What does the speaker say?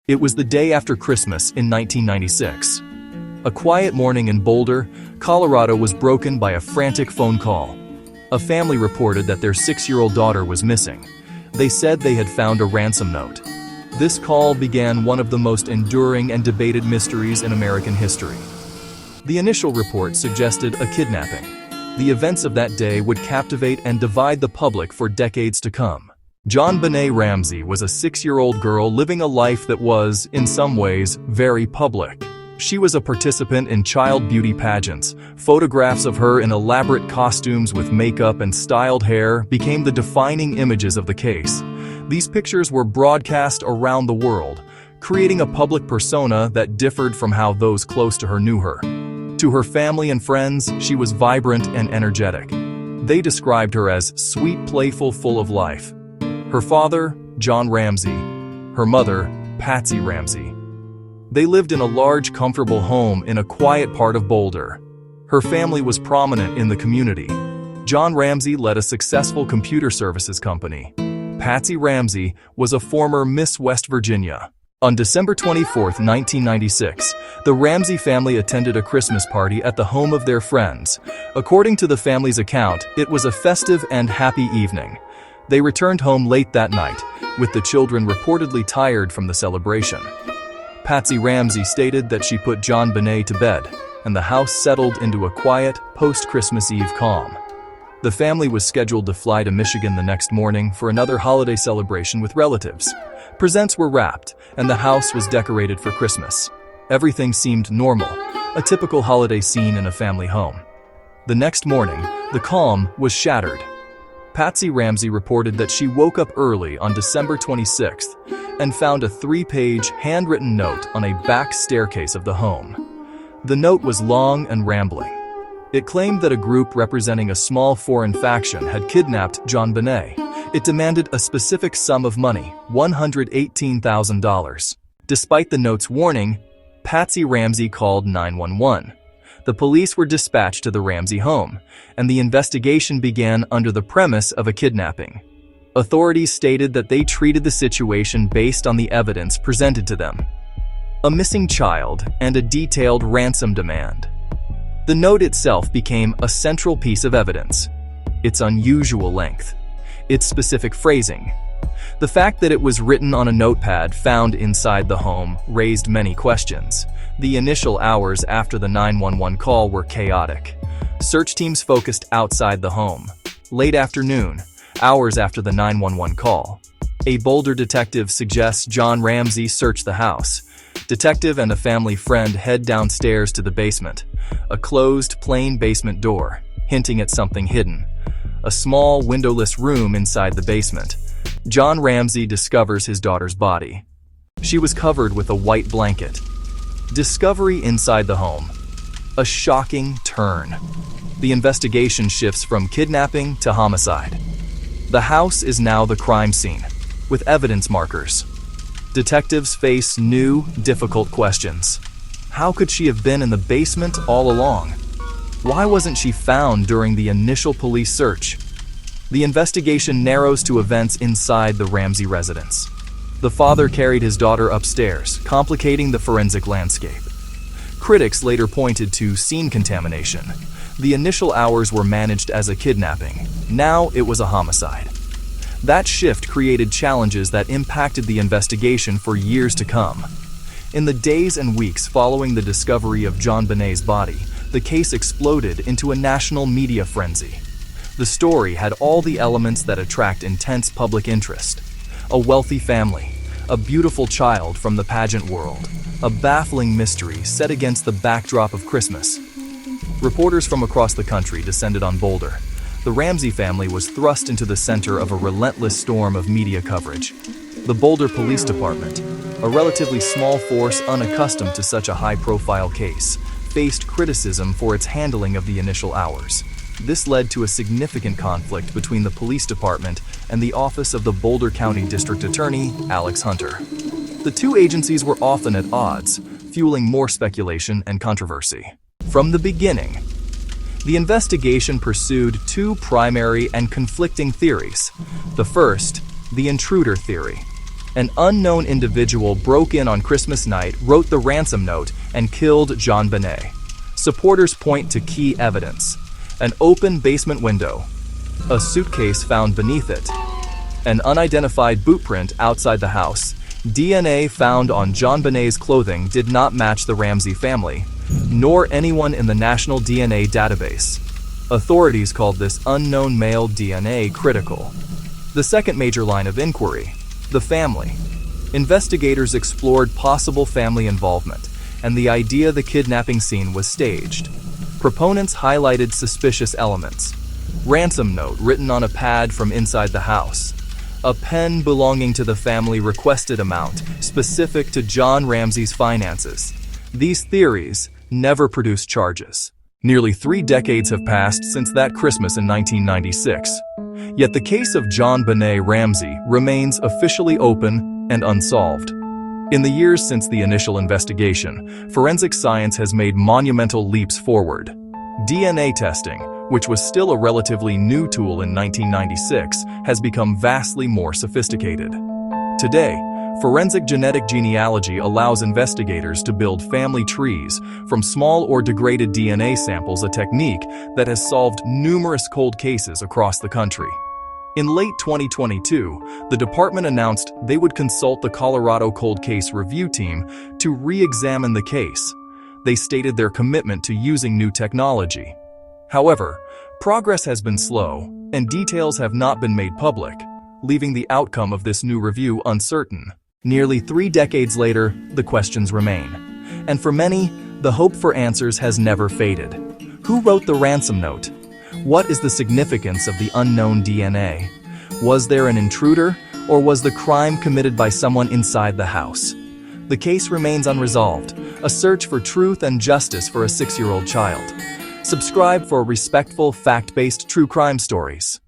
It was the day after Christmas in 1996. A quiet morning in Boulder, Colorado was broken by a frantic phone call. A family reported that their 6-year-old daughter was missing. They said they had found a ransom note. This call began one of the most enduring and debated mysteries in American history. The initial report suggested a kidnapping. The events of that day would captivate and divide the public for decades to come. JonBenét Ramsey was a 6-year-old girl living a life that was, in some ways, very public. She was a participant in child beauty pageants. Photographs of her in elaborate costumes with makeup and styled hair became the defining images of the case. These pictures were broadcast around the world, creating a public persona that differed from how those close to her knew her. To her family and friends, she was vibrant and energetic. They described her as sweet, playful, full of life. Her father, John Ramsey, her mother, Patsy Ramsey. They lived in a large, comfortable home in a quiet part of Boulder. Her family was prominent in the community. John Ramsey led a successful computer services company. Patsy Ramsey was a former Miss West Virginia. On December 24, 1996, the Ramsey family attended a Christmas party at the home of their friends. According to the family's account, it was a festive and happy evening. They returned home late that night, with the children reportedly tired from the celebration. Patsy Ramsey stated that she put JonBenét to bed, and the house settled into a quiet, post-Christmas Eve calm. The family was scheduled to fly to Michigan the next morning for another holiday celebration with relatives. Presents were wrapped, and the house was decorated for Christmas. Everything seemed normal, a typical holiday scene in a family home. The next morning, the calm was shattered. Patsy Ramsey reported that she woke up early on December 26th and found a 3-page handwritten note on a back staircase of the home. The note was long and rambling. It claimed that a group representing a small foreign faction had kidnapped JonBenét. It demanded a specific sum of money, $118,000. Despite the note's warning, Patsy Ramsey called 911. The police were dispatched to the Ramsey home, and the investigation began under the premise of a kidnapping. Authorities stated that they treated the situation based on the evidence presented to them: a missing child and a detailed ransom demand. The note itself became a central piece of evidence. Its unusual length, its specific phrasing, the fact that it was written on a notepad found inside the home raised many questions. The initial hours after the 911 call were chaotic. Search teams focused outside the home. Late afternoon, hours after the 911 call, a Boulder detective suggests John Ramsey search the house. Detective and a family friend head downstairs to the basement, a closed, plain basement door, hinting at something hidden. A small, windowless room inside the basement. John Ramsey discovers his daughter's body. She was covered with a white blanket. Discovery inside the home. A shocking turn. The investigation shifts from kidnapping to homicide. The house is now the crime scene, with evidence markers. Detectives face new, difficult questions. How could she have been in the basement all along? Why wasn't she found during the initial police search? The investigation narrows to events inside the Ramsey residence. The father carried his daughter upstairs, complicating the forensic landscape. Critics later pointed to scene contamination. The initial hours were managed as a kidnapping. Now it was a homicide. That shift created challenges that impacted the investigation for years to come. In the days and weeks following the discovery of JonBenét's body, the case exploded into a national media frenzy. The story had all the elements that attract intense public interest: a wealthy family, a beautiful child from the pageant world, a baffling mystery set against the backdrop of Christmas. Reporters from across the country descended on Boulder. The Ramsey family was thrust into the center of a relentless storm of media coverage. The Boulder Police Department, a relatively small force unaccustomed to such a high-profile case, faced criticism for its handling of the initial hours. This led to a significant conflict between the police department and the office of the Boulder County District Attorney, Alex Hunter. The two agencies were often at odds, fueling more speculation and controversy. From the beginning, the investigation pursued two primary and conflicting theories. The first, the intruder theory. An unknown individual broke in on Christmas night, wrote the ransom note, and killed JonBenét. Supporters point to key evidence: an open basement window, a suitcase found beneath it, an unidentified boot print outside the house. DNA found on JonBenét's clothing did not match the Ramsey family, nor anyone in the national DNA database. Authorities called this unknown male DNA critical. The second major line of inquiry: the family. Investigators explored possible family involvement and the idea the kidnapping scene was staged. Proponents highlighted suspicious elements: ransom note written on a pad from inside the house, a pen belonging to the family requested amount specific to John Ramsey's finances. These theories never produced charges. Nearly 3 decades have passed since that Christmas in 1996. Yet the case of JonBenét Ramsey remains officially open and unsolved. In the years since the initial investigation, forensic science has made monumental leaps forward. DNA testing, which was still a relatively new tool in 1996, has become vastly more sophisticated. Today, forensic genetic genealogy allows investigators to build family trees from small or degraded DNA samples, a technique that has solved numerous cold cases across the country. In late 2022, the department announced they would consult the Colorado Cold Case Review Team to re-examine the case. They stated their commitment to using new technology. However, progress has been slow, and details have not been made public, leaving the outcome of this new review uncertain. Nearly 3 decades later, the questions remain. And for many, the hope for answers has never faded. Who wrote the ransom note? What is the significance of the unknown DNA? Was there an intruder, or was the crime committed by someone inside the house? The case remains unresolved, a search for truth and justice for a 6-year-old child. Subscribe for respectful, fact-based true crime stories.